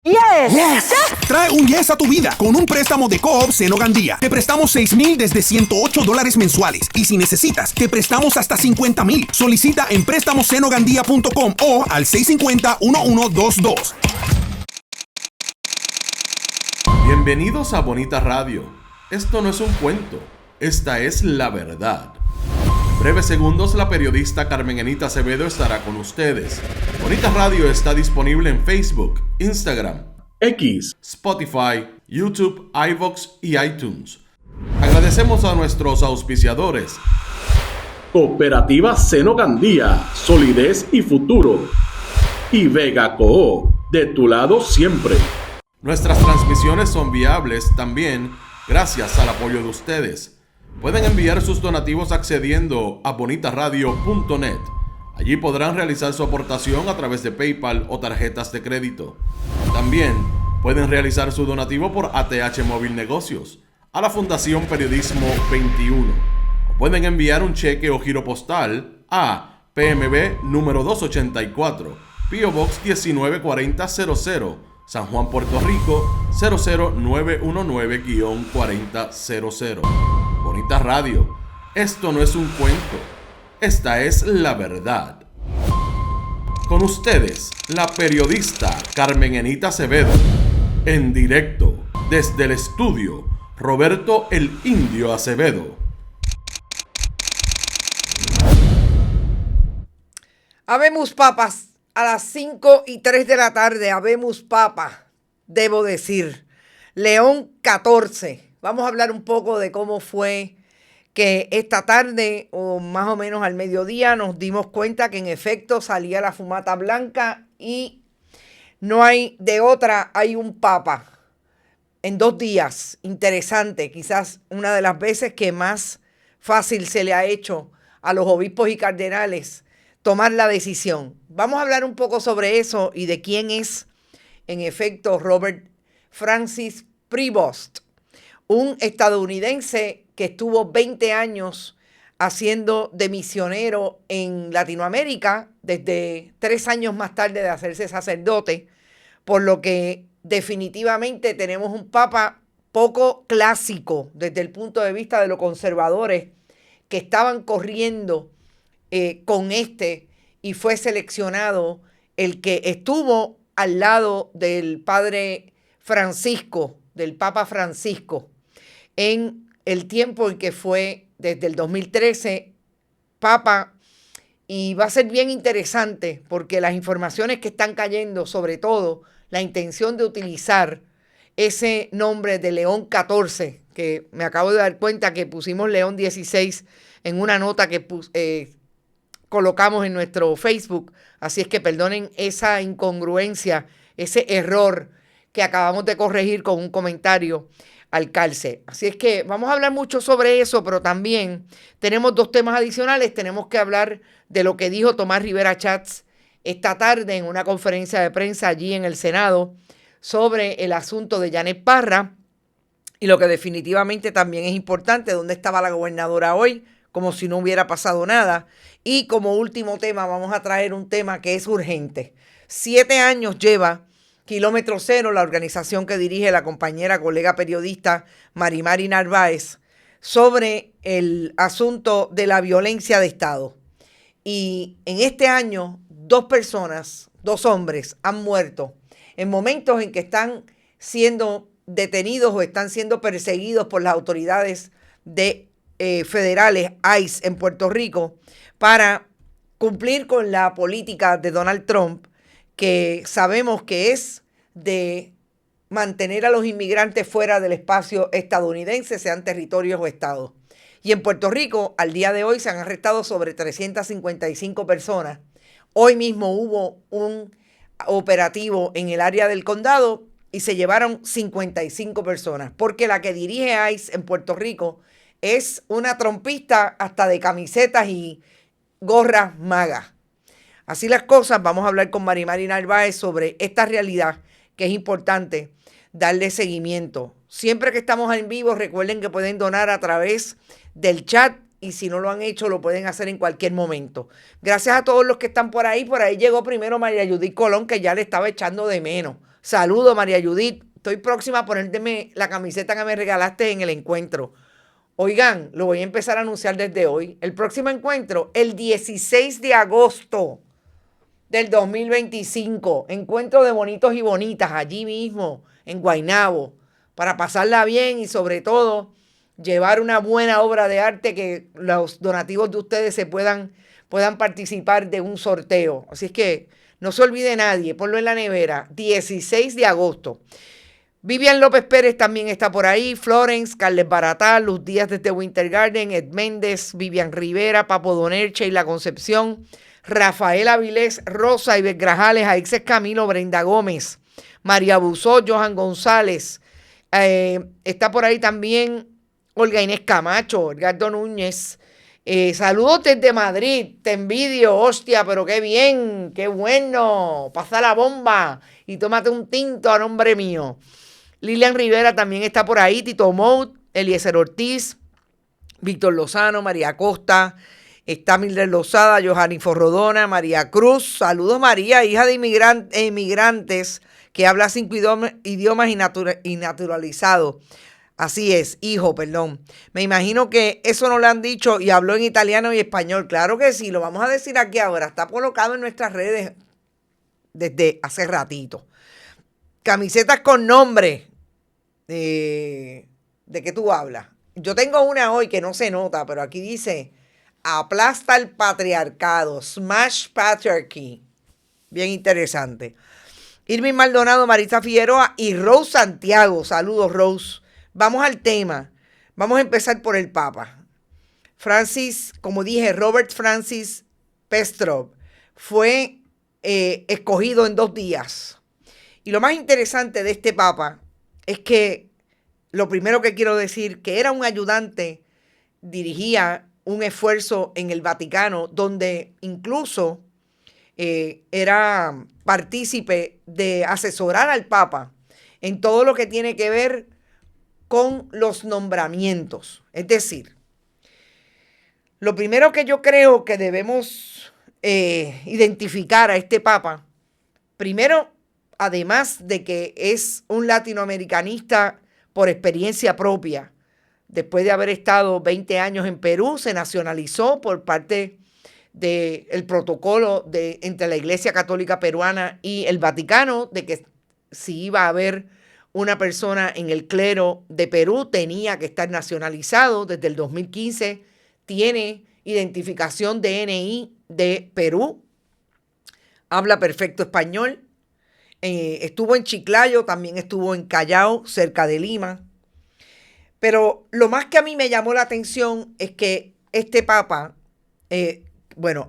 Yes. Yes. Trae un yes a tu vida con un préstamo de Co-op Seno Gandía. Te prestamos $6,000 desde $108 mensuales. Y si necesitas, te prestamos hasta $50,000. Solicita en préstamosenogandía.com o al 650-1122. Bienvenidos a Bonita Radio. Esto no es un cuento, esta es la verdad. En breves segundos, la periodista Carmen Enita Acevedo estará con ustedes. Bonita Radio está disponible en Facebook, Instagram, X, Spotify, YouTube, iVoox y iTunes. Agradecemos a nuestros auspiciadores. Cooperativa Seno Gandía, solidez y futuro. Y Vega Co, de tu lado siempre. Nuestras transmisiones son viables también gracias al apoyo de ustedes. Pueden enviar sus donativos accediendo a bonitaradio.net. Allí podrán realizar su aportación a través de PayPal o tarjetas de crédito. También pueden realizar su donativo por ATH Móvil Negocios a la Fundación Periodismo 21. O pueden enviar un cheque o giro postal a PMB número 284, P.O. Box 194000, San Juan, Puerto Rico 00919-4000. Bonita Radio, esto no es un cuento, esta es la verdad. Con ustedes, la periodista Carmen Enita Acevedo, en directo desde el estudio Roberto el Indio Acevedo. Habemos papas a las 5:03 de la tarde. Habemos papa, debo decir. León 14. Vamos a hablar un poco de cómo fue que esta tarde, o más o menos al mediodía, nos dimos cuenta que en efecto salía la fumata blanca y no hay de otra, hay un papa en 2 días. Interesante, quizás una de las veces que más fácil se le ha hecho a los obispos y cardenales tomar la decisión. Vamos a hablar un poco sobre eso y de quién es, en efecto, Robert Francis Prevost, un estadounidense que estuvo 20 años haciendo de misionero en Latinoamérica, desde 3 años más tarde de hacerse sacerdote, por lo que definitivamente tenemos un papa poco clásico desde el punto de vista de los conservadores que estaban corriendo con y fue seleccionado el que estuvo al lado del padre Francisco, del Papa Francisco, en el tiempo en que fue desde el 2013 Papa. Y va a ser bien interesante porque las informaciones que están cayendo, sobre todo la intención de utilizar ese nombre de León 14, que me acabo de dar cuenta que pusimos León 16 en una nota que colocamos en nuestro Facebook, así es que perdonen esa incongruencia, ese error que acabamos de corregir con un comentario al calce. Así es que vamos a hablar mucho sobre eso, pero también tenemos 2 temas adicionales. Tenemos que hablar de lo que dijo Tomás Rivera Chats esta tarde en una conferencia de prensa allí en el Senado sobre el asunto de Janet Parra y lo que definitivamente también es importante, dónde estaba la gobernadora hoy, como si no hubiera pasado nada. Y como último tema vamos a traer un tema que es urgente. 7 años lleva Kilómetro Cero, la organización que dirige la compañera, colega periodista Marimari Narváez, sobre el asunto de la violencia de Estado. Y en este año 2 personas, 2 hombres han muerto en momentos en que están siendo detenidos o están siendo perseguidos por las autoridades federales, ICE, en Puerto Rico, para cumplir con la política de Donald Trump, que sabemos que es de mantener a los inmigrantes fuera del espacio estadounidense, sean territorios o estados. Y en Puerto Rico, al día de hoy, se han arrestado sobre 355 personas. Hoy mismo hubo un operativo en el área del condado y se llevaron 55 personas, porque la que dirige ICE en Puerto Rico es una trompista hasta de camisetas y gorras magas. Así las cosas, vamos a hablar con Marimari Narváez sobre esta realidad que es importante darle seguimiento. Siempre que estamos en vivo, recuerden que pueden donar a través del chat y si no lo han hecho, lo pueden hacer en cualquier momento. Gracias a todos los que están por ahí. Por ahí llegó primero María Judith Colón, que ya le estaba echando de menos. Saludos, María Judith. Estoy próxima a ponérteme la camiseta que me regalaste en el encuentro. Oigan, lo voy a empezar a anunciar desde hoy. El próximo encuentro, el 16 de agosto del 2025. Encuentro de bonitos y bonitas allí mismo, en Guaynabo, para pasarla bien y sobre todo llevar una buena obra de arte que los donativos de ustedes se puedan participar de un sorteo. Así es que no se olvide nadie, ponlo en la nevera, 16 de agosto. Vivian López Pérez también está por ahí, Florence, Carles Baratá, Luz Díaz desde Winter Garden, Ed Méndez, Vivian Rivera, Papo Donerche y La Concepción, Rafael Avilés, Rosa Iber Grajales, Aixes Camilo, Brenda Gómez, María Buzó, Johan González, está por ahí también Olga Inés Camacho, Edgardo Núñez. Saludos desde Madrid, te envidio, hostia, pero qué bien, qué bueno, pasa la bomba y tómate un tinto a nombre mío. Lilian Rivera también está por ahí, Tito Mout, Eliezer Ortiz, Víctor Lozano, María Costa, está Mildred Lozada, Johanny Forrodona, María Cruz. Saludos, María, hija de inmigrantes que habla 5 idiomas y naturalizado. Así es, hijo, perdón. Me imagino que eso no lo han dicho y habló en italiano y español. Claro que sí, lo vamos a decir aquí ahora. Está colocado en nuestras redes desde hace ratito. Camisetas con nombre. ¿De qué tú hablas? Yo tengo una hoy que no se nota, pero aquí dice: aplasta el patriarcado, smash patriarchy. Bien interesante. Irving Maldonado, Marisa Figueroa y Rose Santiago. Saludos, Rose. Vamos al tema. Vamos a empezar por el Papa. Francis, como dije, Robert Francis Pestrov fue escogido en 2 días. Y lo más interesante de este Papa es que lo primero que quiero decir, que era un ayudante, dirigía un esfuerzo en el Vaticano donde incluso era partícipe de asesorar al Papa en todo lo que tiene que ver con los nombramientos. Es decir, lo primero que yo creo que debemos identificar a este Papa, primero, además de que es un latinoamericanista por experiencia propia, después de haber estado 20 años en Perú, se nacionalizó por parte del protocolo entre la Iglesia Católica Peruana y el Vaticano, de que si iba a haber una persona en el clero de Perú tenía que estar nacionalizado. Desde el 2015 tiene identificación DNI de Perú, habla perfecto español, estuvo en Chiclayo, también estuvo en Callao, cerca de Lima. Pero lo más que a mí me llamó la atención es que este Papa,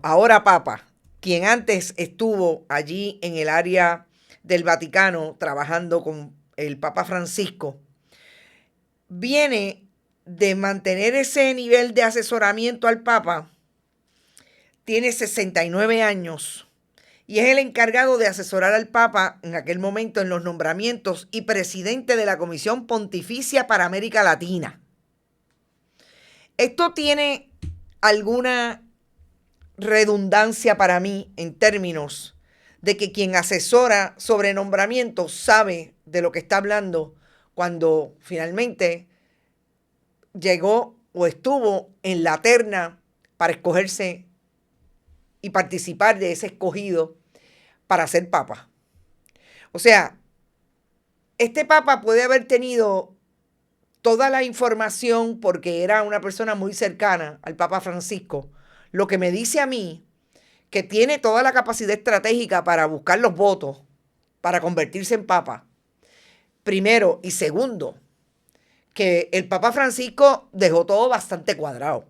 ahora Papa, quien antes estuvo allí en el área del Vaticano trabajando con el Papa Francisco, viene de mantener ese nivel de asesoramiento al Papa. Tiene 69 años y es el encargado de asesorar al Papa en aquel momento en los nombramientos y presidente de la Comisión Pontificia para América Latina. Esto tiene alguna redundancia para mí en términos de que quien asesora sobre nombramientos sabe de lo que está hablando cuando finalmente llegó o estuvo en la terna para escogerse y participar de ese escogido para ser Papa. O sea, este Papa puede haber tenido toda la información porque era una persona muy cercana al Papa Francisco, lo que me dice a mí que tiene toda la capacidad estratégica para buscar los votos para convertirse en Papa. Primero, y segundo, que el Papa Francisco dejó todo bastante cuadrado.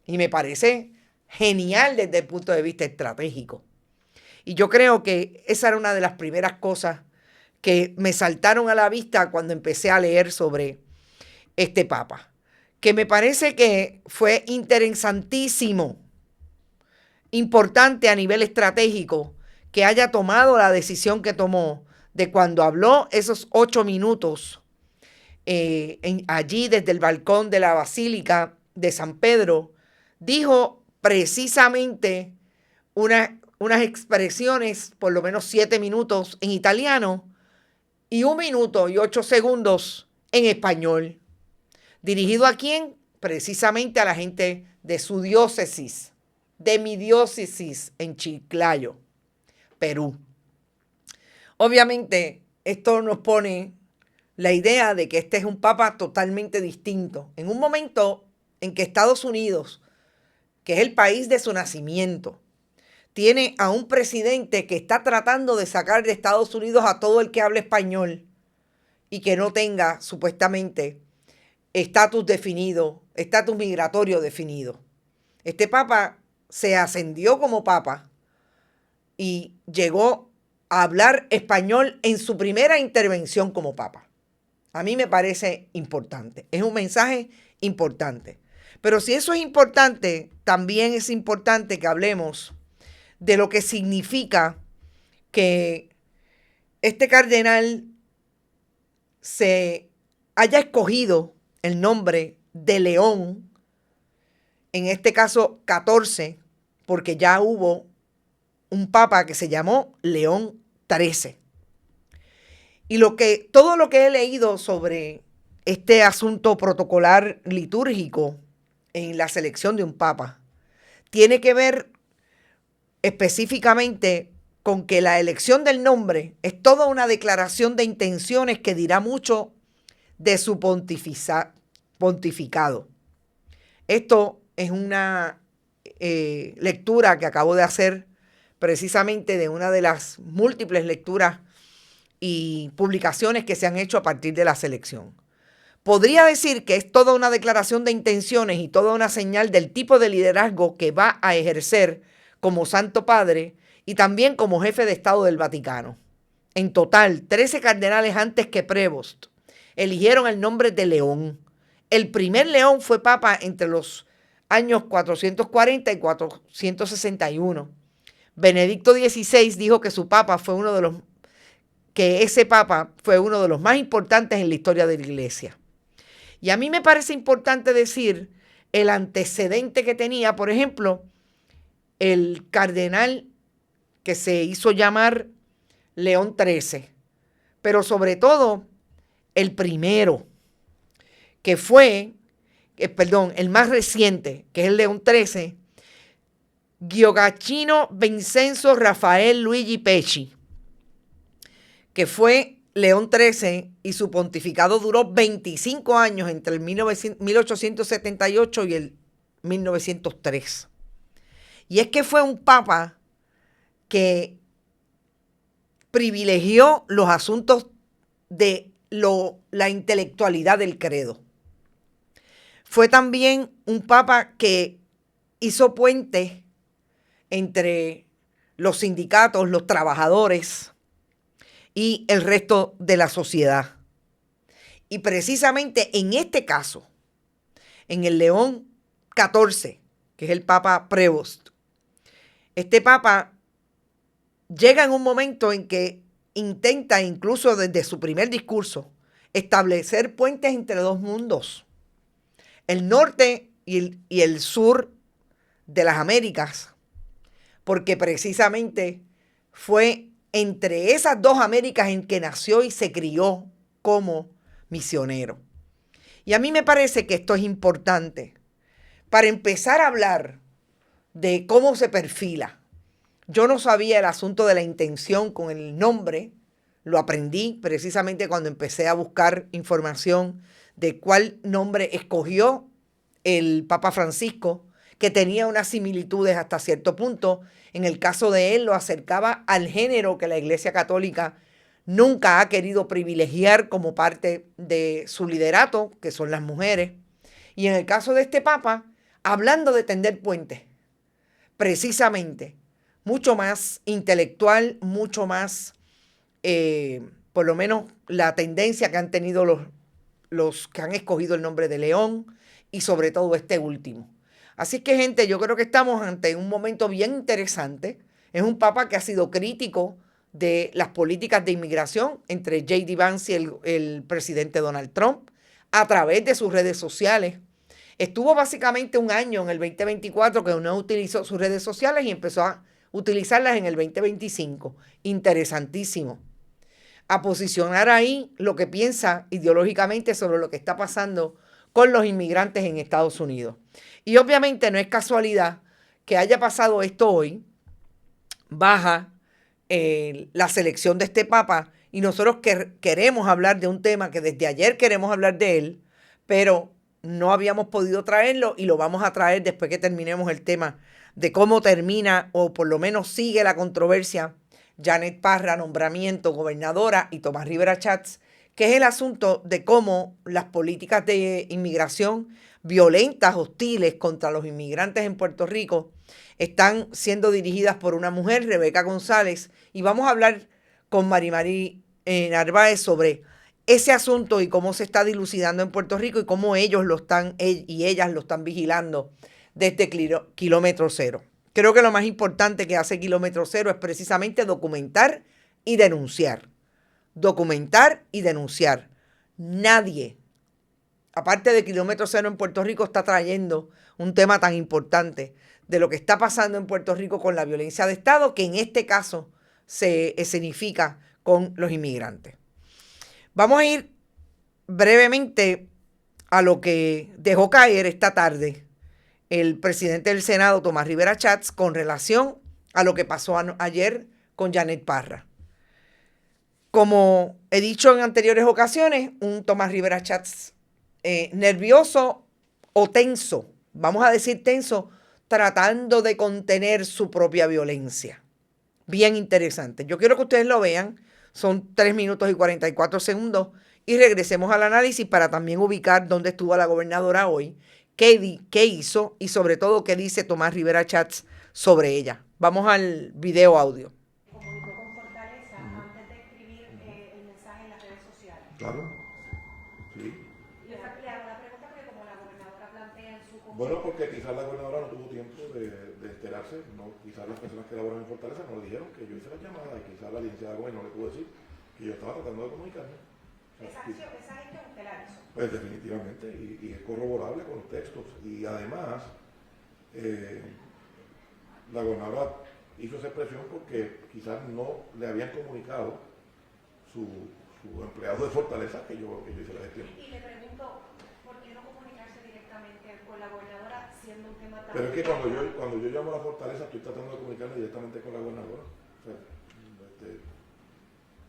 Y me parece genial desde el punto de vista estratégico. Y yo creo que esa era una de las primeras cosas que me saltaron a la vista cuando empecé a leer sobre este Papa. Que me parece que fue interesantísimo, importante a nivel estratégico, que haya tomado la decisión que tomó de cuando habló esos 8 minutos allí desde el balcón de la Basílica de San Pedro, dijo precisamente unas expresiones, por lo menos 7 minutos en italiano, y 1 minuto y 8 segundos en español. ¿Dirigido a quién? Precisamente a la gente de su diócesis, de mi diócesis en Chiclayo, Perú. Obviamente, esto nos pone la idea de que este es un papa totalmente distinto. En un momento en que Estados Unidos, que es el país de su nacimiento, tiene a un presidente que está tratando de sacar de Estados Unidos a todo el que hable español y que no tenga, supuestamente, estatus definido, estatus migratorio definido. Este papa se ascendió como papa y llegó a hablar español en su primera intervención como papa. A mí me parece importante. Es un mensaje importante. Pero si eso es importante, también es importante que hablemos de lo que significa que este cardenal se haya escogido el nombre de León, en este caso 14, porque ya hubo un papa que se llamó León XIII. Y todo lo que he leído sobre este asunto protocolar litúrgico en la selección de un papa tiene que ver específicamente con que la elección del nombre es toda una declaración de intenciones que dirá mucho de su pontificado. Esto es una lectura que acabo de hacer precisamente de una de las múltiples lecturas y publicaciones que se han hecho a partir de la selección. Podría decir que es toda una declaración de intenciones y toda una señal del tipo de liderazgo que va a ejercer como Santo Padre y también como jefe de Estado del Vaticano. En total, 13 cardenales antes que Prevost eligieron el nombre de León. El primer León fue papa entre los años 440 y 461. Benedicto XVI dijo que ese papa fue uno de los más importantes en la historia de la Iglesia. Y a mí me parece importante decir el antecedente que tenía, por ejemplo, el cardenal que se hizo llamar León XIII, pero sobre todo el primero, que fue, el más reciente, que es el León XIII, Gioacchino Vincenzo Rafael Luigi Pecci, que fue León XIII y su pontificado duró 25 años entre el 1878 y el 1903. Y es que fue un papa que privilegió los asuntos de la intelectualidad del credo. Fue también un papa que hizo puentes entre los sindicatos, los trabajadores y el resto de la sociedad. Y precisamente en este caso, en el León XIV, que es el Papa Prevost, este Papa llega en un momento en que intenta, incluso desde su primer discurso, establecer puentes entre dos mundos, el norte y el sur de las Américas, porque precisamente fue entre esas dos Américas en que nació y se crió como misionero. Y a mí me parece que esto es importante para empezar a hablar de cómo se perfila. Yo no sabía el asunto de la intención con el nombre, lo aprendí precisamente cuando empecé a buscar información de cuál nombre escogió el Papa Francisco, que tenía unas similitudes hasta cierto punto. En el caso de él lo acercaba al género que la Iglesia Católica nunca ha querido privilegiar como parte de su liderato, que son las mujeres. Y en el caso de este Papa, hablando de tender puentes, precisamente, mucho más intelectual, mucho más, por lo menos la tendencia que han tenido los que han escogido el nombre de León y sobre todo este último. Así que, gente, yo creo que estamos ante un momento bien interesante. Es un papa que ha sido crítico de las políticas de inmigración entre J.D. Vance y el presidente Donald Trump a través de sus redes sociales. Estuvo básicamente un año en el 2024 que no utilizó sus redes sociales y empezó a utilizarlas en el 2025. Interesantísimo. a posicionar ahí lo que piensa ideológicamente sobre lo que está pasando con los inmigrantes en Estados Unidos. Y obviamente no es casualidad que haya pasado esto hoy, baja la selección de este Papa, y nosotros queremos hablar de un tema que desde ayer queremos hablar de él, pero no habíamos podido traerlo y lo vamos a traer después que terminemos el tema de cómo termina o por lo menos sigue la controversia Janet Parra, nombramiento gobernadora, y Tomás Rivera Schatz, que es el asunto de cómo las políticas de inmigración violentas, hostiles contra los inmigrantes en Puerto Rico están siendo dirigidas por una mujer, Rebeca González, y vamos a hablar con Marimari Narváez sobre ese asunto y cómo se está dilucidando en Puerto Rico y cómo ellos lo están y ellas lo están vigilando desde kilómetro cero. Creo que lo más importante que hace Kilómetro Cero es precisamente documentar y denunciar. Documentar y denunciar. Nadie, aparte de Kilómetro Cero en Puerto Rico, está trayendo un tema tan importante de lo que está pasando en Puerto Rico con la violencia de Estado, que en este caso se escenifica con los inmigrantes. Vamos a ir brevemente a lo que dejó caer esta tarde el presidente del Senado, Tomás Rivera Schatz, con relación a lo que pasó ayer con Janet Parra. Como he dicho en anteriores ocasiones, un Tomás Rivera Schatz nervioso o tenso, vamos a decir tenso, tratando de contener su propia violencia. Bien interesante. Yo quiero que ustedes lo vean. Son 3 minutos y 44 segundos y regresemos al análisis para también ubicar dónde estuvo la gobernadora hoy, qué hizo y sobre todo qué dice Tomás Rivera Schatz sobre ella. Vamos al video audio. Comunicó con Fortaleza antes de escribir el mensaje en las redes sociales. Claro, sí. Le hago la pregunta porque como la gobernadora plantea en su comunicado. Bueno, porque quizás la gobernadora no tuvo tiempo de enterarse, no, quizás las personas que laboran en Fortaleza no le dijeron que yo hice la llamada y quizás la licenciada Gómez no le pudo decir que yo estaba tratando de comunicarme. Esa gestión usted la hizo. Pues definitivamente, y es corroborable con los textos. Y además, la gobernadora hizo esa expresión porque quizás no le habían comunicado su empleado de Fortaleza que yo hice la gestión. Y le pregunto, ¿por qué no comunicarse directamente con la gobernadora siendo un tema tan... Pero es que cuando yo llamo a la Fortaleza estoy tratando de comunicarme directamente con la gobernadora. O sea,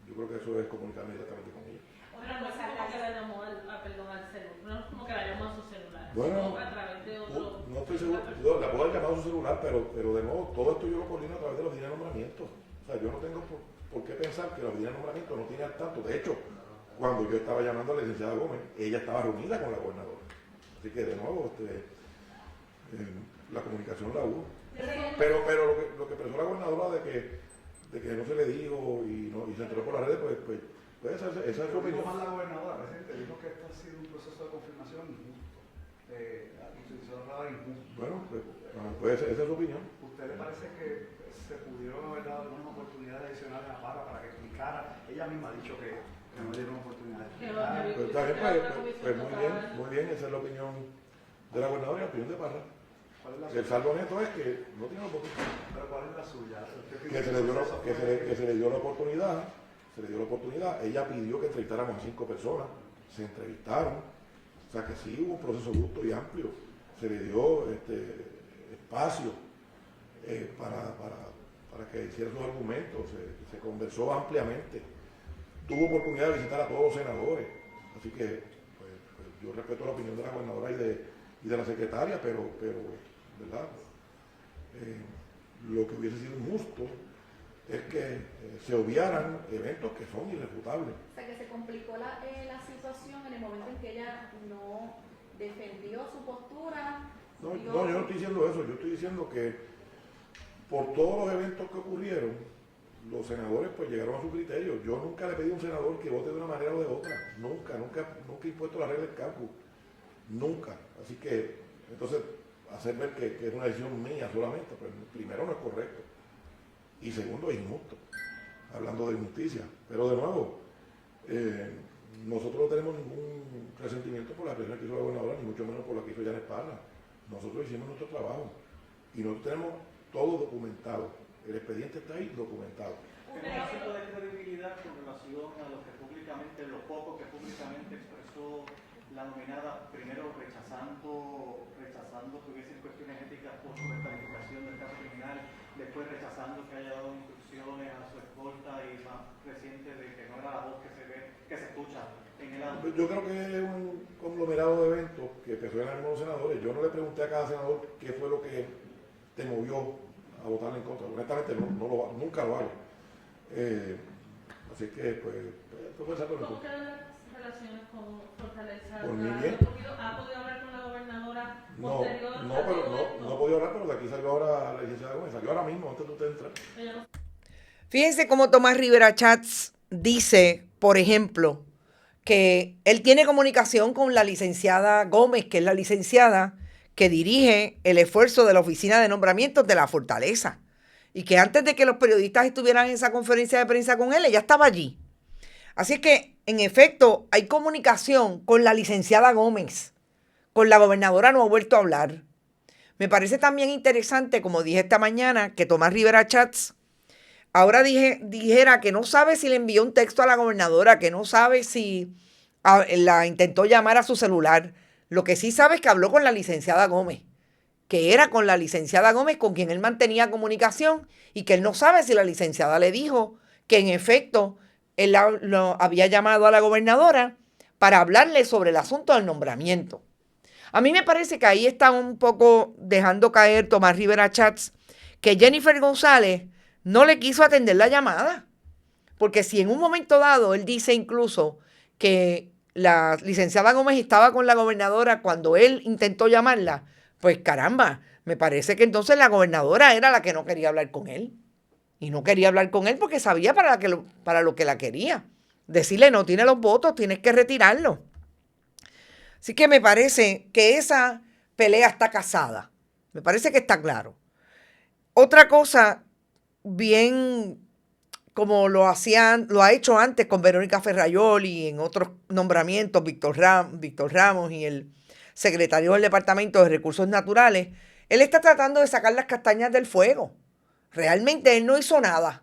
yo creo que eso es comunicarme directamente con ella. Pero no es como que la llamó al celular, no es como que la llamó a su celular, bueno, a través de otro... No estoy seguro, yo la puedo haber llamado a su celular, pero de nuevo, todo esto yo lo coordino a través de los oficina de nombramiento. O sea, yo no tengo por qué pensar que la oficina de nombramiento no tiene al tanto. De hecho, cuando yo estaba llamando a la licenciada Gómez, ella estaba reunida con la gobernadora. Así que de nuevo, la comunicación la hubo. Pero lo que pensó la gobernadora de que no se le dijo y se enteró por las redes, pues esa es su opinión. La gobernadora presente dijo que esto ha sido un proceso de confirmación injusto, Bueno, pues esa es su opinión. ¿Usted le parece que se pudieron haber dado algunas oportunidades adicionales a Parra para que explicara? Ella misma ha dicho que no dieron oportunidades. Pues muy bien, esa es la opinión de la gobernadora y la opinión de Parra. El saldo neto es que no tiene oportunidad. ¿Pero cuál es la suya? Que se le dio la oportunidad. Se le dio la oportunidad, ella pidió que entrevistáramos a 5 personas, se entrevistaron, o sea que sí hubo un proceso justo y amplio, se le dio espacio para que hiciera sus argumentos, se conversó ampliamente, tuvo oportunidad de visitar a todos los senadores, así que pues, yo respeto la opinión de la gobernadora y de la secretaria, pero ¿verdad? Lo que hubiese sido injusto es que se obviaran eventos que son irrefutables. O sea, que se complicó la situación en el momento en que ella no defendió su postura. No, yo no estoy diciendo eso, yo estoy diciendo que por todos los eventos que ocurrieron, los senadores pues llegaron a su criterio. Yo nunca le pedí a un senador que vote de una manera o de otra, nunca he impuesto la regla del cálculo, nunca. Así que, entonces, hacer ver que es una decisión mía solamente, pues primero no es correcto. Y segundo, es injusto, hablando de injusticia. Pero de nuevo, nosotros no tenemos ningún resentimiento por la presión que hizo la gobernadora, ni mucho menos por la que hizo Janet Parra. Nosotros hicimos nuestro trabajo y nosotros tenemos todo documentado. El expediente está ahí documentado. Es un asunto de credibilidad con relación a lo que públicamente, lo poco que públicamente expresó la nominada, primero rechazando que hubiesen cuestiones éticas por su descalificación del caso criminal, después rechazando que haya dado instrucciones a su escolta y más reciente de que no era la voz que se escucha en el audio. Yo creo que es un conglomerado de eventos que persuaden a algunos senadores. Yo no le pregunté a cada senador qué fue lo que te movió a votar en contra. Honestamente nunca lo hago. Así que pues ¿Cómo quedan las relaciones con Fortaleza? Por mí bien. ¿Ha podido hablar con la gobernadora No, posterior? no he podido hablar, pero de aquí salió ahora la licenciada Gómez, salió ahora mismo, antes de usted entrar. Fíjense cómo Tomás Rivera Chats dice, por ejemplo, que él tiene comunicación con la licenciada Gómez, que es la licenciada que dirige el esfuerzo de la Oficina de Nombramientos de la Fortaleza. Y que antes de que los periodistas estuvieran en esa conferencia de prensa con él, ella estaba allí. Así es que, en efecto, hay comunicación con la licenciada Gómez. Con la gobernadora no ha vuelto a hablar. Me parece también interesante, como dije esta mañana, que Tomás Rivera Chats ahora dijera que no sabe si le envió un texto a la gobernadora, que no sabe si la intentó llamar a su celular. Lo que sí sabe es que habló con la licenciada Gómez, que era con la licenciada Gómez con quien él mantenía comunicación y que él no sabe si la licenciada le dijo que en efecto él lo había llamado a la gobernadora para hablarle sobre el asunto del nombramiento. A mí me parece que ahí está un poco dejando caer Tomás Rivera Chats que Jennifer González no le quiso atender la llamada. Porque si en un momento dado él dice incluso que la licenciada Gómez estaba con la gobernadora cuando él intentó llamarla, pues caramba, me parece que entonces la gobernadora era la que no quería hablar con él. Y no quería hablar con él porque sabía para lo que la quería. Decirle, no tiene los votos, tienes que retirarlo. Así que me parece que esa pelea está casada. Me parece que está claro. Otra cosa, bien como lo ha hecho antes con Verónica Ferrayol y en otros nombramientos, Víctor Ramos y el secretario del Departamento de Recursos Naturales, él está tratando de sacar las castañas del fuego. Realmente él no hizo nada.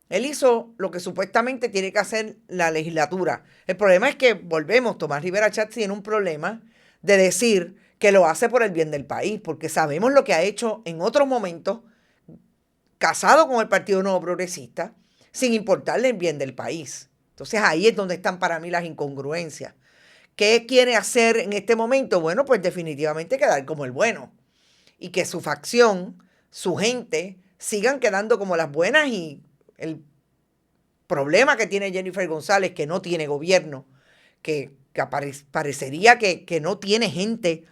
Él hizo lo que supuestamente tiene que hacer la legislatura. El problema es que, volvemos, Tomás Rivera Chats tiene un problema de decir que lo hace por el bien del país, porque sabemos lo que ha hecho en otros momentos, casado con el Partido Nuevo Progresista, sin importarle el bien del país. Entonces ahí es donde están para mí las incongruencias. ¿Qué quiere hacer en este momento? Bueno, pues definitivamente quedar como el bueno. Y que su facción, su gente, sigan quedando como las buenas. Y el problema que tiene Jennifer González, que no tiene gobierno, que parecería que no tiene gente,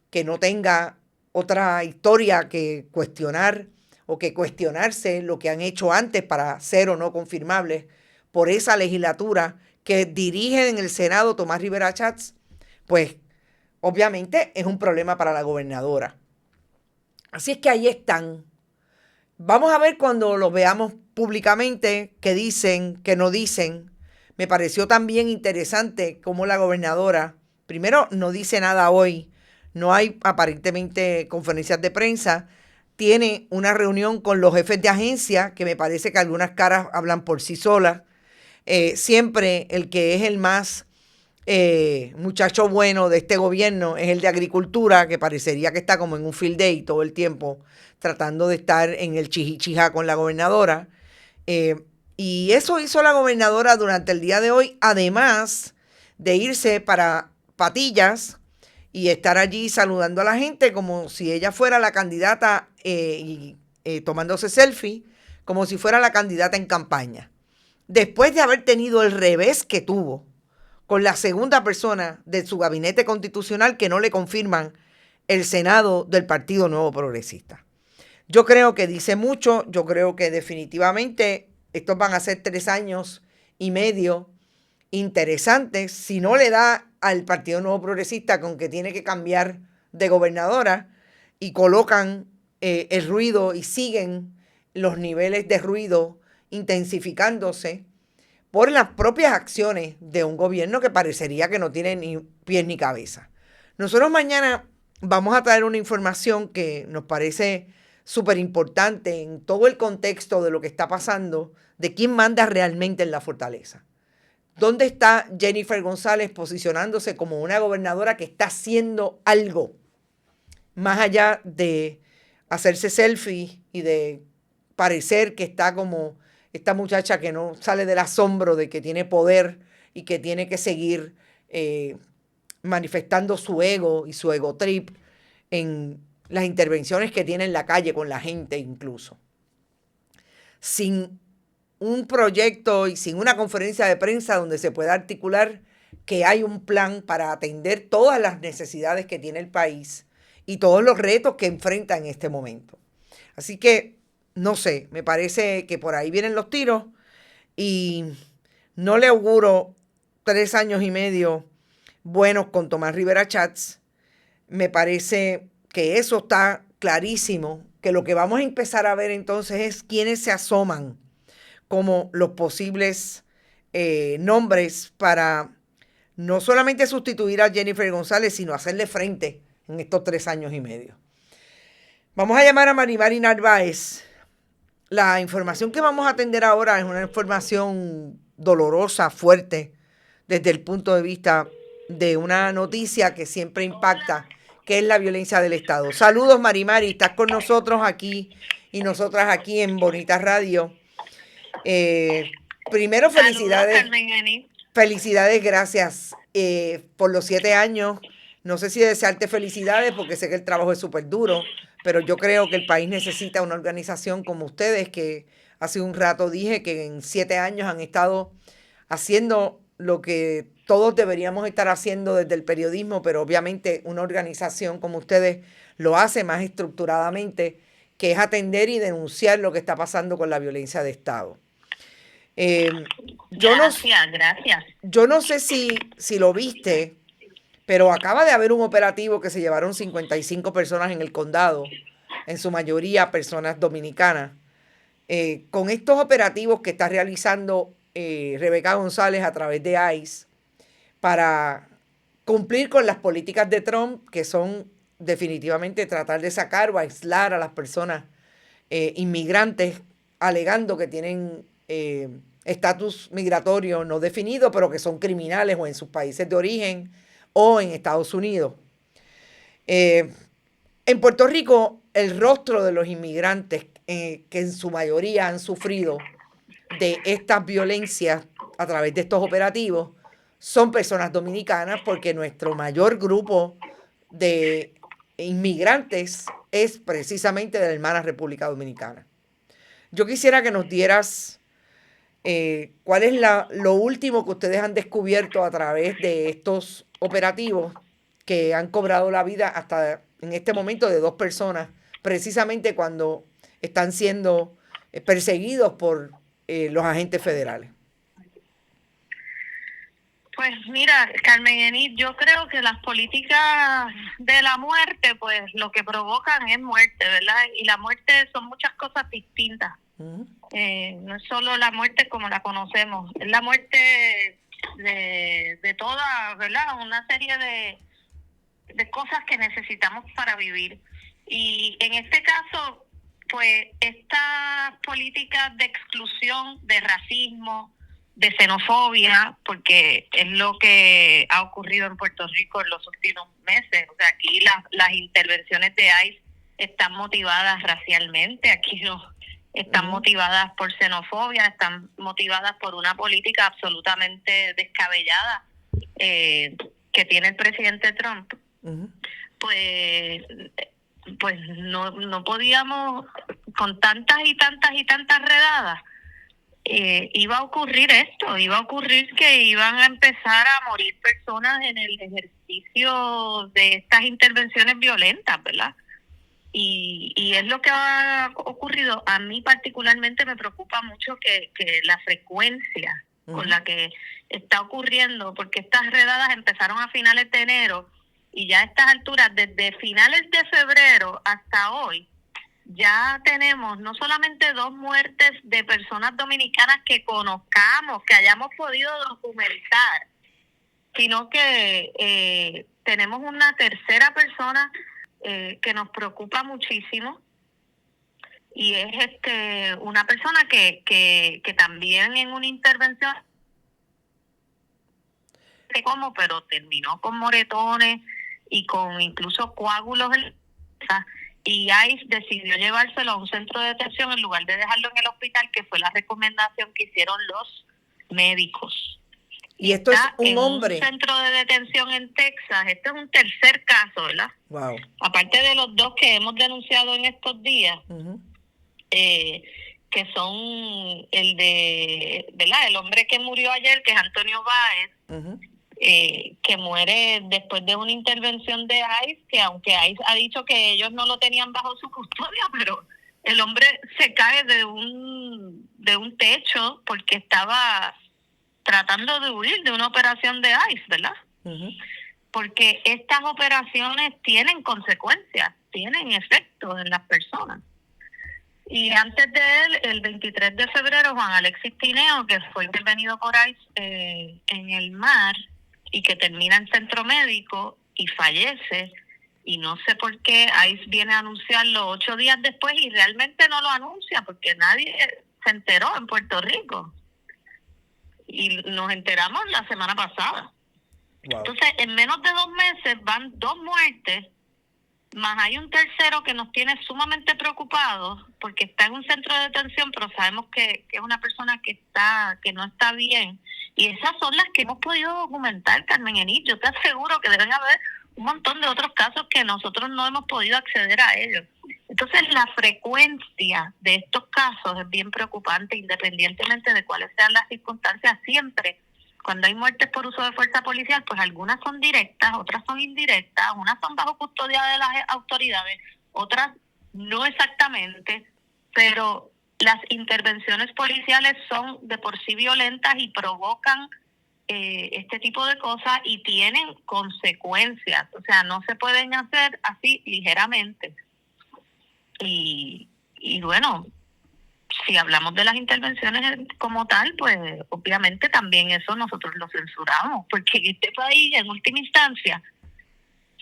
que no tenga otra historia que cuestionar o que cuestionarse lo que han hecho antes para ser o no confirmables por esa legislatura que dirige en el Senado Tomás Rivera Chats, pues obviamente es un problema para la gobernadora. Así es que ahí están. Vamos a ver cuando los veamos públicamente qué dicen, qué no dicen. Me pareció también interesante cómo la gobernadora, primero, no dice nada hoy, no hay aparentemente conferencias de prensa, tiene una reunión con los jefes de agencia, que me parece que algunas caras hablan por sí solas. Siempre el que es el más muchacho bueno de este gobierno es el de Agricultura, que parecería que está como en un field day todo el tiempo, tratando de estar en el chijichija con la gobernadora. Y eso hizo la gobernadora durante el día de hoy, además de irse para Patillas y estar allí saludando a la gente como si ella fuera la candidata tomándose selfie, como si fuera la candidata en campaña. Después de haber tenido el revés que tuvo con la segunda persona de su gabinete constitucional que no le confirman el Senado del Partido Nuevo Progresista. Yo creo que dice mucho, yo creo que definitivamente estos van a ser 3 años y medio interesantes. Si no le da al Partido Nuevo Progresista con que tiene que cambiar de gobernadora y colocan el ruido y siguen los niveles de ruido intensificándose por las propias acciones de un gobierno que parecería que no tiene ni pies ni cabeza. Nosotros mañana vamos a traer una información que nos parece súper importante en todo el contexto de lo que está pasando, de quién manda realmente en la fortaleza. ¿Dónde está Jennifer González posicionándose como una gobernadora que está haciendo algo? Más allá de hacerse selfie y de parecer que está como esta muchacha que no sale del asombro de que tiene poder y que tiene que seguir manifestando su ego y su ego trip en las intervenciones que tiene en la calle con la gente incluso. Sin un proyecto y sin una conferencia de prensa donde se pueda articular que hay un plan para atender todas las necesidades que tiene el país y todos los retos que enfrenta en este momento. Así que, no sé, me parece que por ahí vienen los tiros y no le auguro 3 años y medio buenos con Tomás Rivera Schatz. Me parece que eso está clarísimo, que lo que vamos a empezar a ver entonces es quiénes se asoman como los posibles nombres para no solamente sustituir a Jennifer González, sino hacerle frente en estos 3 años y medio. Vamos a llamar a Marimari Narváez. La información que vamos a atender ahora es una información dolorosa, fuerte, desde el punto de vista de una noticia que siempre impacta, que es la violencia del Estado. Saludos, Marimari, estás con nosotros aquí y nosotras aquí en Bonita Radio. Primero, felicidades. Saludos, Carmen. Felicidades, gracias por los 7 años. No sé si desearte felicidades porque sé que el trabajo es súper duro, pero yo creo que el país necesita una organización como ustedes, que hace un rato dije que en 7 años han estado haciendo lo que todos deberíamos estar haciendo desde el periodismo, pero obviamente una organización como ustedes lo hace más estructuradamente, que es atender y denunciar lo que está pasando con la violencia de Estado. Gracias. Yo no sé si lo viste, pero acaba de haber un operativo que se llevaron 55 personas en el condado, en su mayoría personas dominicanas. Con estos operativos que está realizando Rebeca González a través de ICE para cumplir con las políticas de Trump, que son definitivamente tratar de sacar o aislar a las personas inmigrantes, alegando que tienen estatus migratorio no definido, pero que son criminales o en sus países de origen o en Estados Unidos. En Puerto Rico, el rostro de los inmigrantes, que en su mayoría han sufrido de estas violencias a través de estos operativos, son personas dominicanas, porque nuestro mayor grupo de inmigrantes es precisamente de la hermana República Dominicana. Yo quisiera que nos dieras cuál es lo último que ustedes han descubierto a través de estos operativos que han cobrado la vida hasta en este momento de 2 personas, precisamente cuando están siendo perseguidos por los agentes federales. Pues mira, Carmen Enid, yo creo que las políticas de la muerte, pues lo que provocan es muerte, ¿verdad? Y la muerte son muchas cosas distintas. No es solo la muerte como la conocemos, es la muerte de toda, ¿verdad? Una serie de cosas que necesitamos para vivir. Y en este caso, pues estas políticas de exclusión, de racismo, de xenofobia, porque es lo que ha ocurrido en Puerto Rico en los últimos meses. O sea, aquí las intervenciones de ICE están motivadas racialmente, aquí no están motivadas por xenofobia, están motivadas por una política absolutamente descabellada que tiene el presidente Trump. Pues no podíamos, con tantas y tantas redadas, iba a ocurrir esto, iba a ocurrir que iban a empezar a morir personas en el ejercicio de estas intervenciones violentas, ¿verdad? Y es lo que ha ocurrido. A mí particularmente me preocupa mucho que la frecuencia con la que está ocurriendo, porque estas redadas empezaron a finales de enero y ya a estas alturas, desde finales de febrero hasta hoy, ya tenemos no solamente 2 muertes de personas dominicanas que conozcamos, que hayamos podido documentar, sino que tenemos una tercera persona que nos preocupa muchísimo, y es una persona que también en una intervención pero terminó con moretones y con incluso coágulos en la cabeza, y ICE decidió llevárselo a un centro de detención en lugar de dejarlo en el hospital, que fue la recomendación que hicieron los médicos. Y esto es un hombre. Un centro de detención en Texas. Este es un tercer caso, ¿verdad? Wow. Aparte de los 2 que hemos denunciado en estos días, que son el de, ¿verdad? El hombre que murió ayer, que es Antonio Báez, que muere después de una intervención de ICE, que aunque ICE ha dicho que ellos no lo tenían bajo su custodia, pero el hombre se cae de un techo porque estaba tratando de huir de una operación de ICE, ¿verdad? Porque estas operaciones tienen consecuencias, tienen efectos en las personas. Y antes de él, el 23 de febrero, Juan Alexis Tineo, que fue intervenido por ICE en el mar y que termina en centro médico y fallece, y no sé por qué ICE viene a anunciarlo 8 días después y realmente no lo anuncia porque nadie se enteró en Puerto Rico. Y nos enteramos la semana pasada. Wow. Entonces, en menos de 2 meses van 2 muertes, más hay un tercero que nos tiene sumamente preocupados porque está en un centro de detención, pero sabemos que es una persona que no está bien. Y esas son las que hemos podido documentar, Carmen Enid. Yo te aseguro que deben haber un montón de otros casos que nosotros no hemos podido acceder a ellos. Entonces, la frecuencia de estos casos es bien preocupante, independientemente de cuáles sean las circunstancias. Siempre, cuando hay muertes por uso de fuerza policial, pues algunas son directas, otras son indirectas, unas son bajo custodia de las autoridades, otras no exactamente, pero las intervenciones policiales son de por sí violentas y provocan este tipo de cosas y tienen consecuencias. O sea, no se pueden hacer así ligeramente. Y bueno, si hablamos de las intervenciones como tal, pues obviamente también eso nosotros lo censuramos, porque en este país, en última instancia,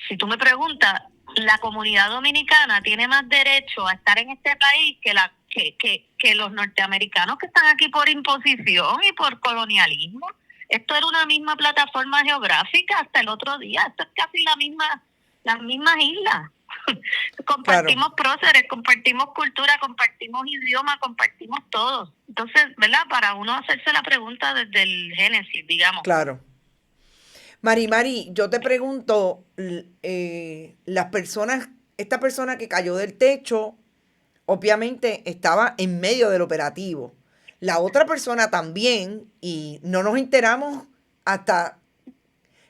si tú me preguntas, la comunidad dominicana tiene más derecho a estar en este país que los norteamericanos que están aquí por imposición y por colonialismo. Esto era una misma plataforma geográfica hasta el otro día. Esto es casi las mismas islas. Compartimos próceres, compartimos cultura, compartimos idioma, compartimos todo. Entonces, ¿verdad? Para uno hacerse la pregunta desde el génesis, digamos. Claro. Mari, yo te pregunto, esta persona que cayó del techo, obviamente estaba en medio del operativo. La otra persona también, y no nos enteramos hasta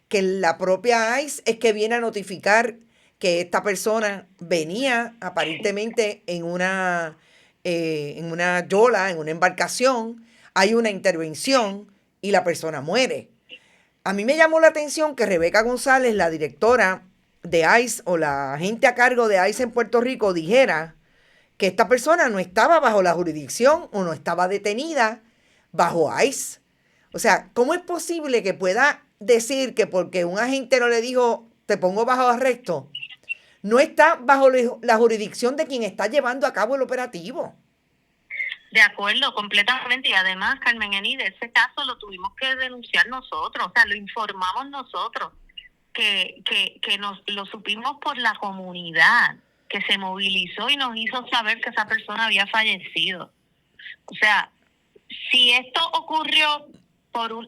que la propia ICE es que viene a notificar que esta persona venía aparentemente en una yola, en una embarcación, hay una intervención y la persona muere. A mí me llamó la atención que Rebeca González, la directora de ICE o la agente a cargo de ICE en Puerto Rico, dijera que esta persona no estaba bajo la jurisdicción o no estaba detenida bajo ICE. O sea, ¿cómo es posible que pueda decir que porque un agente no le dijo te pongo bajo arresto, no está bajo la jurisdicción de quien está llevando a cabo el operativo? De acuerdo, completamente. Y además, Carmen Enid, ese caso lo tuvimos que denunciar nosotros, o sea, lo informamos nosotros, que nos lo supimos por la comunidad, que se movilizó y nos hizo saber que esa persona había fallecido. O sea, si esto ocurrió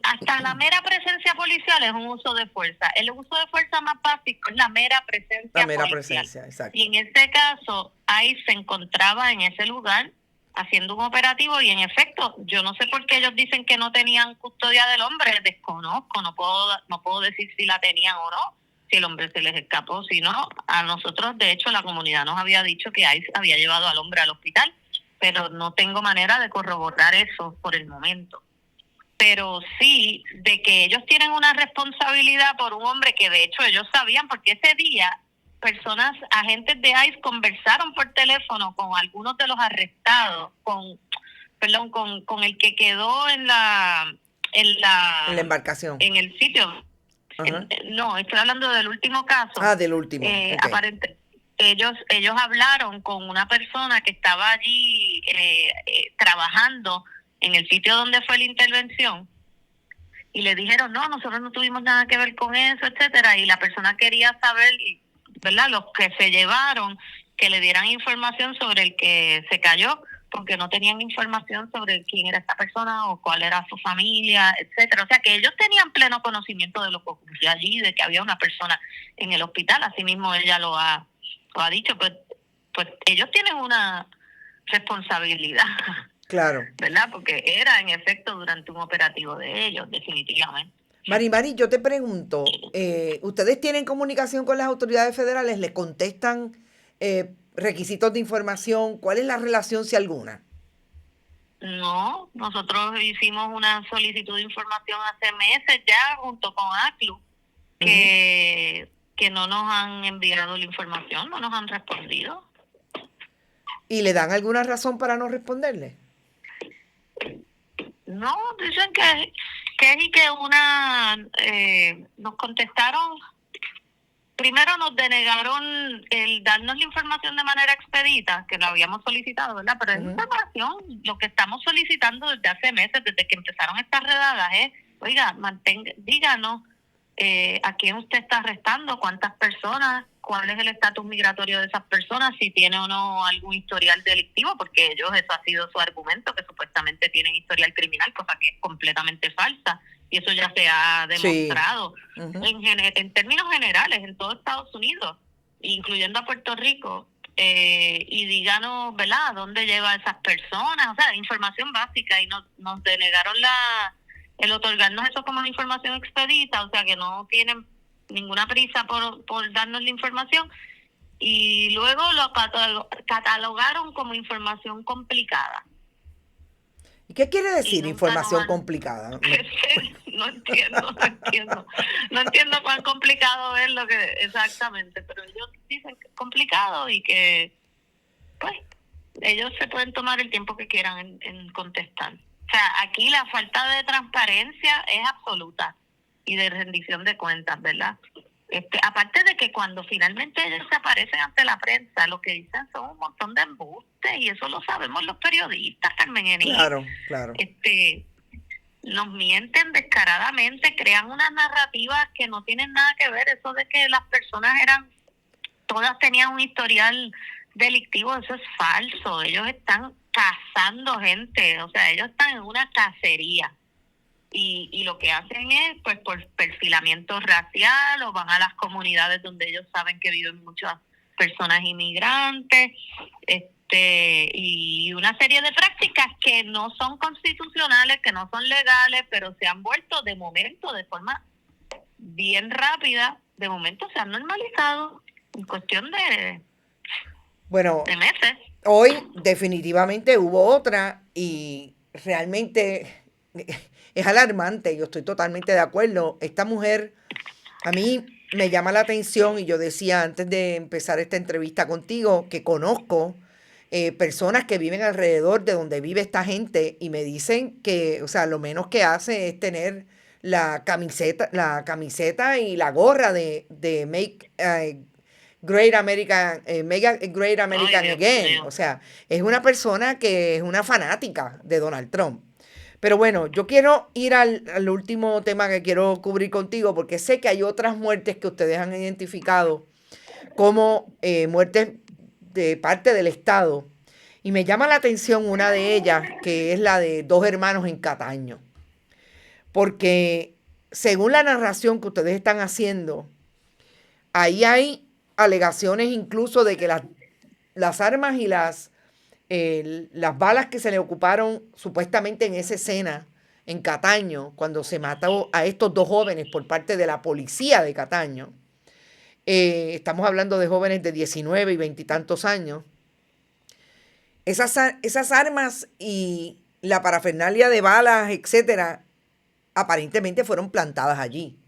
hasta la mera presencia policial es un uso de fuerza. El uso de fuerza más básico es la mera presencia policial. Exacto. Y en este caso, ahí se encontraba en ese lugar haciendo un operativo y en efecto, yo no sé por qué ellos dicen que no tenían custodia del hombre, desconozco, no puedo decir si la tenían o no, si el hombre se les escapó, si no, a nosotros, de hecho, la comunidad nos había dicho que ICE había llevado al hombre al hospital, pero no tengo manera de corroborar eso por el momento. Pero sí, de que ellos tienen una responsabilidad por un hombre que de hecho ellos sabían, porque ese día agentes de ICE conversaron por teléfono con algunos de los arrestados, con el que quedó en la embarcación, en el sitio. No, estoy hablando del último caso. Del último. Okay. ellos hablaron con una persona que estaba allí trabajando en el sitio donde fue la intervención y le dijeron, no, nosotros no tuvimos nada que ver con eso, etcétera, y la persona quería saber, ¿verdad?, los que se llevaron, que le dieran información sobre el que se cayó, porque no tenían información sobre quién era esta persona o cuál era su familia, etcétera. O sea, que ellos tenían pleno conocimiento de lo que ocurría allí, de que había una persona en el hospital. Así mismo ella lo ha dicho, pues ellos tienen una responsabilidad. Claro. ¿Verdad? Porque era en efecto durante un operativo de ellos, definitivamente. Mari, yo te pregunto, ¿ustedes tienen comunicación con las autoridades federales? ¿Les contestan requisitos de información? ¿Cuál es la relación, si alguna? No, nosotros hicimos una solicitud de información hace meses ya junto con ACLU, que no nos han enviado la información, no nos han respondido. ¿Y le dan alguna razón para no responderle? No, dicen que nos contestaron, primero nos denegaron el darnos la información de manera expedita, que la habíamos solicitado, ¿verdad? Pero esa información, lo que estamos solicitando desde hace meses, desde que empezaron estas redadas, oiga, díganos a quién usted está arrestando, cuántas personas, cuál es el estatus migratorio de esas personas, si tiene o no algún historial delictivo, porque ellos, eso ha sido su argumento, que supuestamente tienen historial criminal, cosa que es completamente falsa, y eso ya se ha demostrado en términos generales en todo Estados Unidos, incluyendo a Puerto Rico, y díganos, ¿verdad?, a dónde lleva a esas personas, o sea, información básica, y nos denegaron el otorgarnos eso como información expedita, o sea que no tienen ninguna prisa por darnos la información, y luego lo catalogaron como información complicada. ¿Y qué quiere decir información complicada? No entiendo cuán complicado es lo que exactamente, pero ellos dicen que es complicado y que pues ellos se pueden tomar el tiempo que quieran en contestar. O sea, aquí la falta de transparencia es absoluta y de rendición de cuentas, ¿verdad? Aparte de que cuando finalmente ellos se aparecen ante la prensa, lo que dicen son un montón de embustes, y eso lo sabemos los periodistas, Carmen Enid. Claro. Nos mienten descaradamente, crean unas narrativas que no tienen nada que ver. Eso de que las personas todas tenían un historial delictivo, eso es falso. Ellos están cazando gente, o sea, ellos están en una cacería. Y lo que hacen es, pues, por perfilamiento racial, o van a las comunidades donde ellos saben que viven muchas personas inmigrantes, y una serie de prácticas que no son constitucionales, que no son legales, pero se han vuelto de momento, de forma bien rápida, de momento se han normalizado en cuestión de meses. Hoy definitivamente hubo otra, y realmente es alarmante. Yo estoy totalmente de acuerdo. Esta mujer a mí me llama la atención, y yo decía antes de empezar esta entrevista contigo que conozco personas que viven alrededor de donde vive esta gente, y me dicen que, o sea, lo menos que hace es tener la camiseta y la gorra de Make Great American Again. O sea, es una persona que es una fanática de Donald Trump. Pero bueno, yo quiero ir al último tema que quiero cubrir contigo, porque sé que hay otras muertes que ustedes han identificado como muertes de parte del Estado. Y me llama la atención una de ellas, que es la de 2 hermanos en Cataño. Porque según la narración que ustedes están haciendo, ahí hay alegaciones incluso de que las armas y las balas que se le ocuparon supuestamente en esa escena en Cataño, cuando se mató a estos 2 jóvenes por parte de la policía de Cataño, estamos hablando de jóvenes de 19 y 20 y tantos años, esas armas y la parafernalia de balas, etcétera, aparentemente fueron plantadas allí.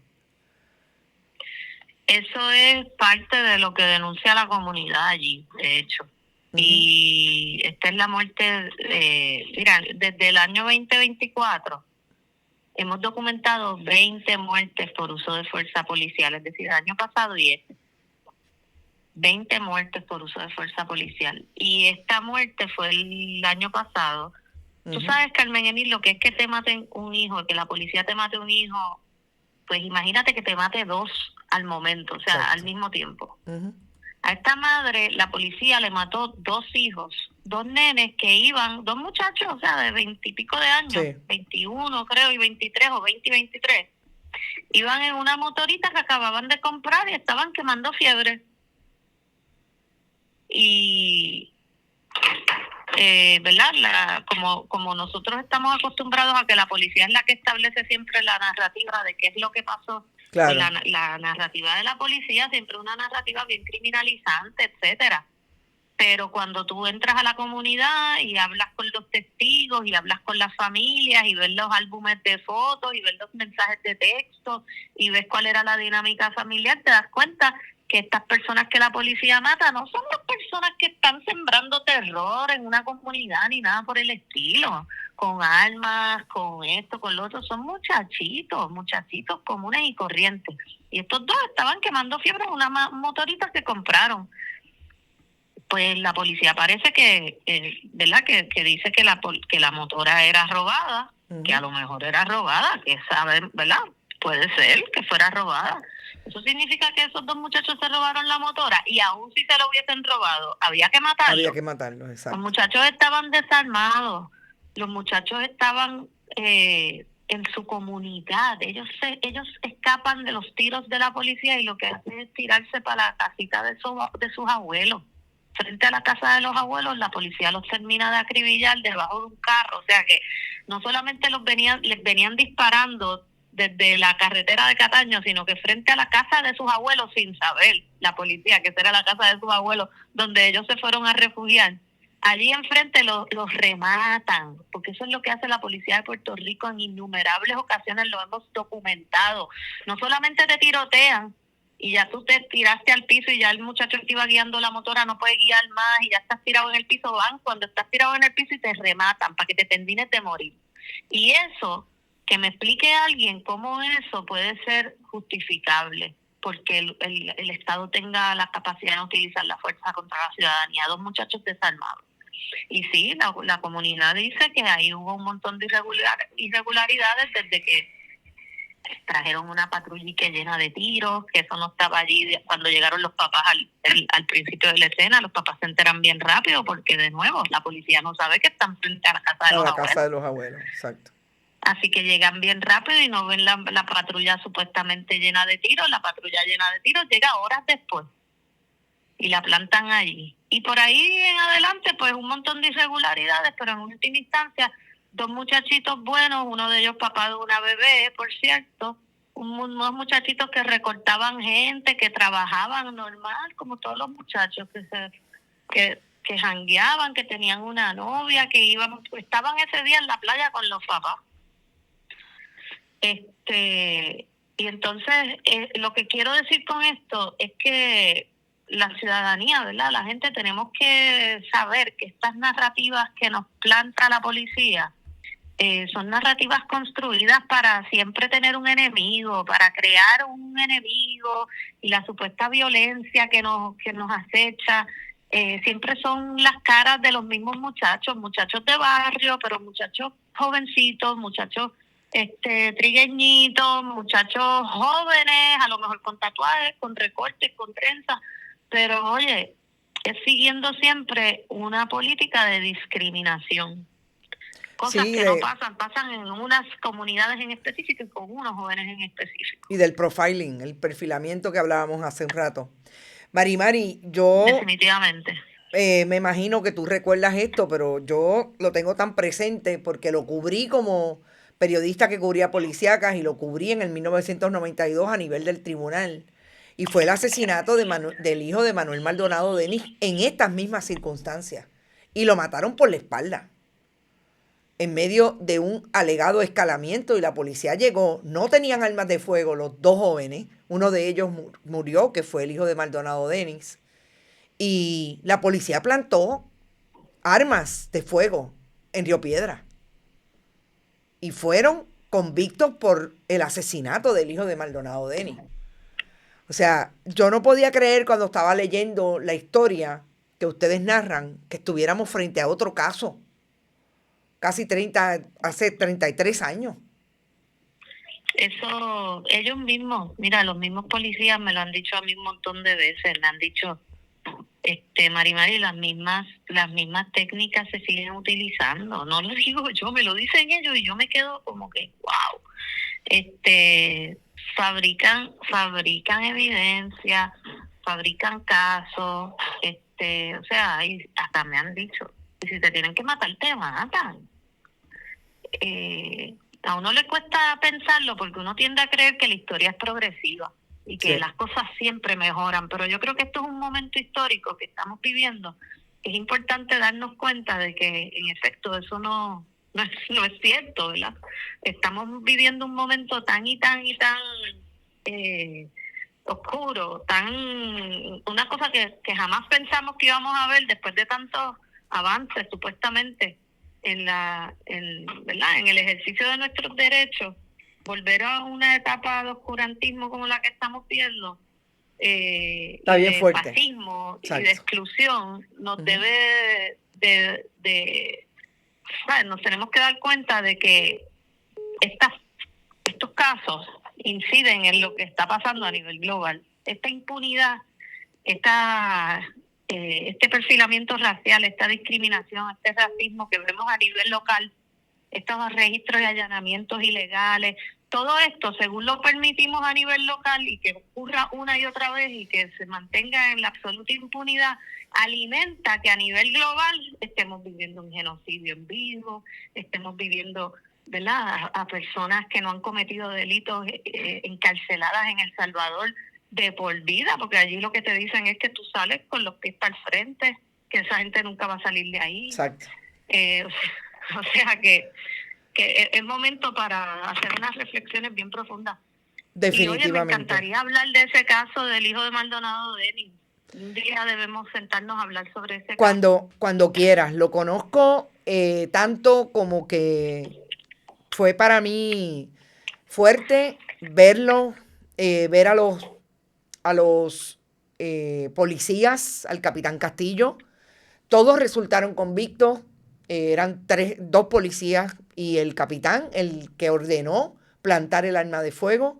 Eso es parte de lo que denuncia la comunidad allí, de hecho. Y esta es la muerte, mira, desde el año 2024 hemos documentado 20 muertes por uso de fuerza policial, es decir, el año pasado y este. 20 muertes por uso de fuerza policial. Y esta muerte fue el año pasado. Tú sabes, Carmen Enil, lo que es que te maten un hijo, que la policía te mate un hijo, pues imagínate que te mate 2 al momento, o sea, al mismo tiempo. A esta madre, la policía le mató 2 hijos, 2 nenes que iban, 2 muchachos, o sea, de 20 y pico de años, 21 creo, y 23, o 20 y 23. Iban en una motorita que acababan de comprar y estaban quemando fiebre. Y ¿verdad? Como nosotros estamos acostumbrados a que la policía es la que establece siempre la narrativa de qué es lo que pasó, claro. Pues la narrativa de la policía siempre es una narrativa bien criminalizante, etcétera. Pero cuando tú entras a la comunidad y hablas con los testigos y hablas con las familias y ves los álbumes de fotos y ves los mensajes de texto y ves cuál era la dinámica familiar, te das cuenta que estas personas que la policía mata no son las personas que están sembrando terror en una comunidad ni nada por el estilo, con armas, con esto, con lo otro. Son muchachitos comunes y corrientes. Y estos 2 estaban quemando fiebre en una motorita que compraron. Pues la policía parece que, ¿verdad? Que dice que la motora era robada, que a lo mejor era robada, que saben, ¿verdad? Puede ser que fuera robada. Eso significa que esos 2 muchachos se robaron la motora, y aún si se lo hubiesen robado, había que matarlos. Había que matarlos, exacto. Los muchachos estaban desarmados, los muchachos estaban en su comunidad, ellos escapan de los tiros de la policía y lo que hacen es tirarse para la casita de sus abuelos. Frente a la casa de los abuelos, la policía los termina de acribillar debajo de un carro. O sea que no solamente les venían disparando desde la carretera de Cataño, sino que frente a la casa de sus abuelos, sin saber la policía que esa era la casa de sus abuelos, donde ellos se fueron a refugiar. Allí enfrente los rematan, porque eso es lo que hace la policía de Puerto Rico en innumerables ocasiones, lo hemos documentado. No solamente te tirotean, y ya tú te tiraste al piso y ya el muchacho que iba guiando la motora no puede guiar más y ya estás tirado en el piso, van cuando estás tirado en el piso y te rematan para que te termines de morir. Y eso, que me explique alguien cómo eso puede ser justificable, porque el Estado tenga la capacidad de utilizar la fuerza contra la ciudadanía, 2 muchachos desarmados. Y sí, la comunidad dice que ahí hubo un montón de irregularidades desde que trajeron una patrulla llena de tiros, que eso no estaba allí cuando llegaron los papás al principio de la escena. Los papás se enteran bien rápido porque, de nuevo, la policía no sabe que están frente a la casa de los abuelos. Exacto. Así que llegan bien rápido y no ven la patrulla supuestamente llena de tiros. La patrulla llena de tiros llega horas después y la plantan allí. Y por ahí en adelante, pues un montón de irregularidades, pero en última instancia, 2 muchachitos buenos, uno de ellos papá de una bebé, por cierto, unos muchachitos que recortaban gente, que trabajaban normal, como todos los muchachos que jangueaban, que tenían una novia, que estaban ese día en la playa con los papás. Y entonces, lo que quiero decir con esto es que la ciudadanía, ¿verdad? La gente tenemos que saber que estas narrativas que nos planta la policía son narrativas construidas para siempre tener un enemigo, para crear un enemigo, y la supuesta violencia que nos acecha siempre son las caras de los mismos muchachos de barrio, pero muchachos jovencitos, muchachos trigueñitos, muchachos jóvenes, a lo mejor con tatuajes, con recortes, con trenzas, pero oye, es siguiendo siempre una política de discriminación. Cosas que no pasan en unas comunidades en específico y con unos jóvenes en específico. Y del profiling, el perfilamiento que hablábamos hace un rato. Mari, yo... Definitivamente. Me imagino que tú recuerdas esto, pero yo lo tengo tan presente porque lo cubrí como periodista que cubría policíacas y lo cubrí en el 1992 a nivel del tribunal. Y fue el asesinato del hijo de Manuel Maldonado Denis en estas mismas circunstancias. Y lo mataron por la espalda, en medio de un alegado escalamiento, y la policía llegó. No tenían armas de fuego los 2 jóvenes. Uno de ellos murió, que fue el hijo de Maldonado Denis. Y la policía plantó armas de fuego en Río Piedra. Y fueron convictos por el asesinato del hijo de Maldonado Denis. O sea, yo no podía creer cuando estaba leyendo la historia que ustedes narran que estuviéramos frente a otro caso, hace 33 años. Eso, ellos mismos, mira, los mismos policías me lo han dicho a mí un montón de veces, me han dicho, Mari, las mismas técnicas se siguen utilizando, no lo digo yo, me lo dicen ellos y yo me quedo como que, wow, fabrican evidencia, fabrican casos, o sea, y hasta me han dicho, si te tienen que matar, te matan. A uno le cuesta pensarlo porque uno tiende a creer que la historia es progresiva y que las cosas siempre mejoran, pero yo creo que esto es un momento histórico que estamos viviendo. Es importante darnos cuenta de que en efecto eso no es cierto, ¿verdad? Estamos viviendo un momento tan oscuro, una cosa que jamás pensamos que íbamos a ver después de tantos avances supuestamente ¿verdad? En el ejercicio de nuestros derechos. Volver a una etapa de oscurantismo como la que estamos viendo, está bien fuerte, fascismo y de exclusión, nos debe nos tenemos que dar cuenta de que estos casos inciden en lo que está pasando a nivel global. Esta impunidad, este perfilamiento racial, esta discriminación, este racismo que vemos a nivel local, estos registros y allanamientos ilegales, todo esto, según lo permitimos a nivel local y que ocurra una y otra vez y que se mantenga en la absoluta impunidad, alimenta que a nivel global estemos viviendo un genocidio en vivo, estemos viviendo, ¿verdad?, a personas que no han cometido delitos encarceladas en El Salvador de por vida, porque allí lo que te dicen es que tú sales con los pies para el frente, que esa gente nunca va a salir de ahí. Exacto. O sea que es momento para hacer unas reflexiones bien profundas. Definitivamente. Y oye, me encantaría hablar de ese caso del hijo de Maldonado Denis. Un día debemos sentarnos a hablar sobre ese caso. Cuando quieras. Lo conozco tanto como que fue para mí fuerte verlo, ver a los policías, al capitán Castillo. Todos resultaron convictos. Eran 2 policías y el capitán, el que ordenó plantar el arma de fuego.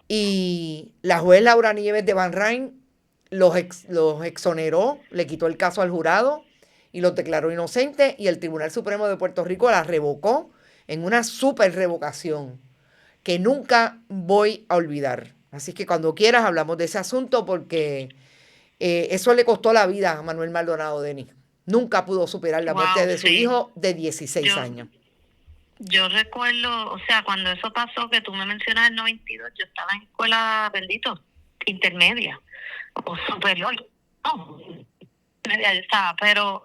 Y la juez Laura Nieves de Van Ryn los exoneró, le quitó el caso al jurado y los declaró inocentes, y el Tribunal Supremo de Puerto Rico la revocó en una súper revocación que nunca voy a olvidar. Así que cuando quieras hablamos de ese asunto, porque eso le costó la vida a Manuel Maldonado Denis. Nunca pudo superar la muerte de su hijo de 16 años. Yo recuerdo, o sea, cuando eso pasó, que tú me mencionas el 92, yo estaba en escuela, bendito, intermedia o superior. No, intermedia yo estaba, pero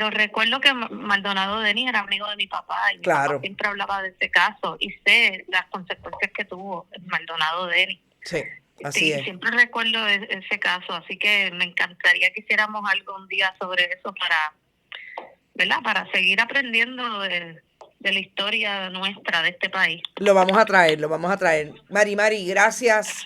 recuerdo que Maldonado Denis era amigo de mi papá y mi papá siempre hablaba de ese caso y sé las consecuencias que tuvo Maldonado Denis. Sí. Así es. Siempre recuerdo ese caso, así que me encantaría que hiciéramos algo un día sobre eso para seguir aprendiendo de la historia nuestra de este país. Lo vamos a traer. Mari, gracias,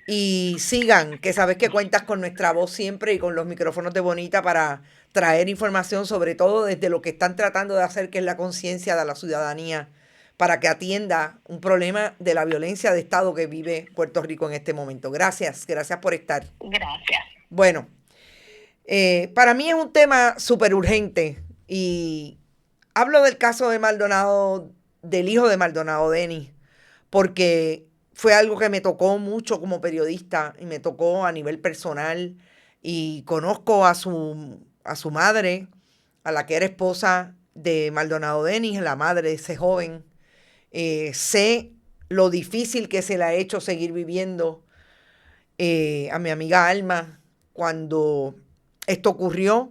y sigan, que sabes que cuentas con nuestra voz siempre y con los micrófonos de Bonita para traer información, sobre todo desde lo que están tratando de hacer, que es la conciencia de la ciudadanía, para que atienda un problema de la violencia de Estado que vive Puerto Rico en este momento. Gracias por estar. Gracias. Bueno, para mí es un tema súper urgente, y hablo del caso de Maldonado, del hijo de Maldonado Denis, porque fue algo que me tocó mucho como periodista y me tocó a nivel personal, y conozco a su madre, a la que era esposa de Maldonado Denis, la madre de ese joven. Sé lo difícil que se le ha hecho seguir viviendo a mi amiga Alma cuando esto ocurrió,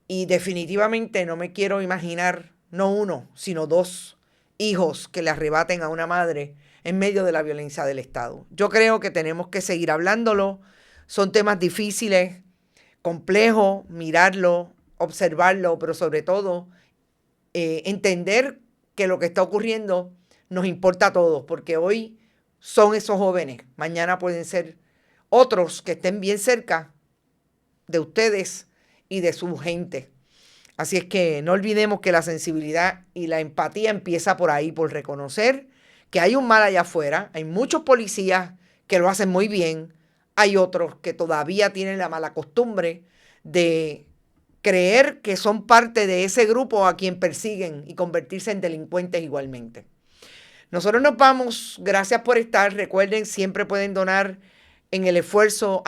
y definitivamente no me quiero imaginar, no 1, sino 2 hijos que le arrebaten a una madre en medio de la violencia del Estado. Yo creo que tenemos que seguir hablándolo. Son temas difíciles, complejos, mirarlo, observarlo, pero sobre todo entender que lo que está ocurriendo nos importa a todos, porque hoy son esos jóvenes, mañana pueden ser otros que estén bien cerca de ustedes y de su gente. Así es que no olvidemos que la sensibilidad y la empatía empieza por ahí, por reconocer que hay un mal allá afuera. Hay muchos policías que lo hacen muy bien. Hay otros que todavía tienen la mala costumbre de creer que son parte de ese grupo a quien persiguen y convertirse en delincuentes igualmente. Nosotros nos vamos. Gracias por estar. Recuerden, siempre pueden donar al esfuerzo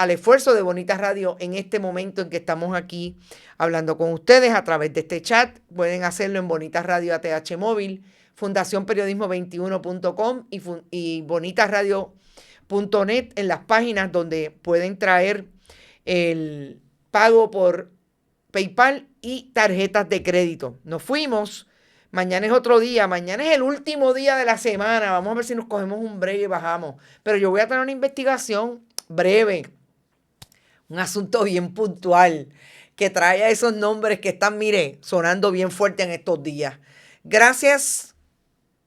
de Bonita Radio en este momento en que estamos aquí hablando con ustedes a través de este chat. Pueden hacerlo en Bonita Radio ATH Móvil, fundacionperiodismo21.com y bonitasradio.net en las páginas donde pueden traer el pago por PayPal y tarjetas de crédito. Nos fuimos. Mañana es otro día. Mañana es el último día de la semana. Vamos a ver si nos cogemos un break y bajamos. Pero yo voy a tener una investigación breve. Un asunto bien puntual que trae a esos nombres que están, mire, sonando bien fuerte en estos días. Gracias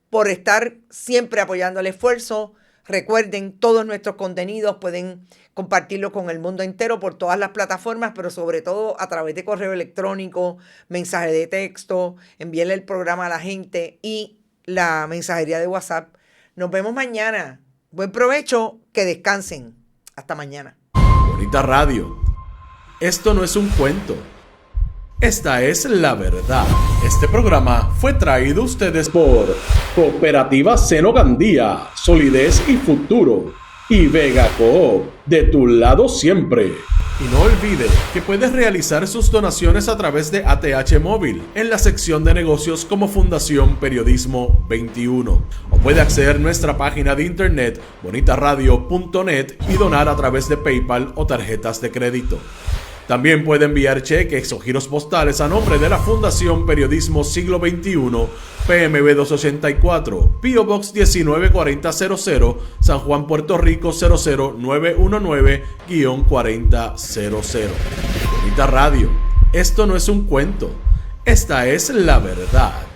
por estar siempre apoyando el esfuerzo. Recuerden, todos nuestros contenidos pueden compartirlo con el mundo entero por todas las plataformas, pero sobre todo a través de correo electrónico, mensaje de texto, envíenle el programa a la gente y la mensajería de WhatsApp. Nos vemos mañana. Buen provecho, que descansen. Hasta mañana. Bonita Radio. Esto no es un cuento. Esta es la verdad. Este programa fue traído a ustedes por Cooperativa Seno Gandía, Solidez y Futuro. Y Vega Coop, de tu lado siempre. Y no olvide que puedes realizar sus donaciones a través de ATH Móvil en la sección de negocios como Fundación Periodismo 21. O puede acceder a nuestra página de internet bonitasradio.net y donar a través de PayPal o tarjetas de crédito. También puede enviar cheques o giros postales a nombre de la Fundación Periodismo Siglo XXI, PMB 284, P.O. Box 194000, San Juan, Puerto Rico 00919-4000. Bonita Radio. Esto no es un cuento. Esta es la verdad.